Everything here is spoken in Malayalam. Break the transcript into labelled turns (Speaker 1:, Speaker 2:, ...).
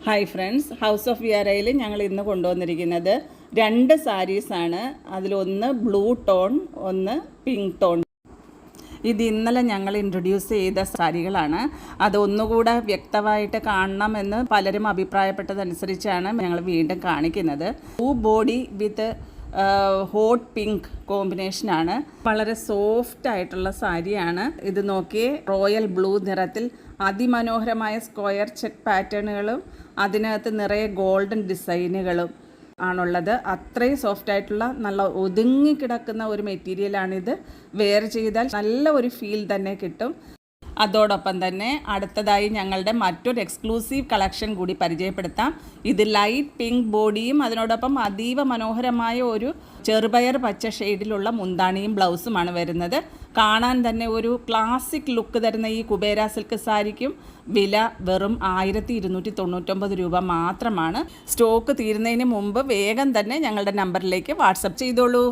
Speaker 1: ഹായ് ഫ്രണ്ട്സ്, ഹൗസ് ഓഫ് വിയാരയിൽ ഞങ്ങൾ ഇന്ന് കൊണ്ടുവന്നിരിക്കുന്നത് 2 സാരീസാണ്. അതിലൊന്ന് ബ്ലൂ ടോൺ, ഒന്ന് പിങ്ക് ടോൺ. ഇത് ഇന്നലെ ഞങ്ങൾ ഇൻട്രൊഡ്യൂസ് ചെയ്ത സാരികളാണ്. അതൊന്നുകൂടെ വ്യക്തമായിട്ട് കാണണമെന്ന് പലരും അഭിപ്രായപ്പെട്ടതനുസരിച്ചാണ് ഞങ്ങൾ വീണ്ടും കാണിക്കുന്നത്. Blue body with hot pink കോമ്പിനേഷനാണ്. വളരെ സോഫ്റ്റ് ആയിട്ടുള്ള സാരിയാണ്. ഇത് നോക്കിയേ, റോയൽ ബ്ലൂ നിറത്തിൽ അതിമനോഹരമായ സ്ക്വയർ ചെക്ക് പാറ്റേണുകളും അതിനകത്ത് നിറയെ ഗോൾഡൻ ഡിസൈനുകളും ആണുള്ളത്. അത്രയും സോഫ്റ്റ് ആയിട്ടുള്ള നല്ല ഒതുങ്ങി കിടക്കുന്ന ഒരു മെറ്റീരിയലാണിത്. വെയർ ചെയ്താൽ നല്ല ഒരു ഫീൽ തന്നെ കിട്ടും. അതോടൊപ്പം തന്നെ അടുത്തതായി ഞങ്ങളുടെ മറ്റൊരു എക്സ്ക്ലൂസീവ് കളക്ഷൻ കൂടി പരിചയപ്പെടുത്താം. ഇത് ലൈറ്റ് പിങ്ക് ബോഡിയും അതിനോടൊപ്പം അതീവ മനോഹരമായ ഒരു ചെറുപയർ പച്ച ഷെയ്ഡിലുള്ള മുന്താണിയും ബ്ലൗസുമാണ് വരുന്നത്. കാണാൻ തന്നെ ഒരു ക്ലാസിക് ലുക്ക് തരുന്ന ഈ കുബേര സിൽക്ക് സാരിക്കും വില വെറും 1299 രൂപ മാത്രമാണ്. സ്റ്റോക്ക് തീരുന്നതിന് മുമ്പ് വേഗം തന്നെ ഞങ്ങളുടെ നമ്പറിലേക്ക് വാട്സപ്പ് ചെയ്തോളൂ.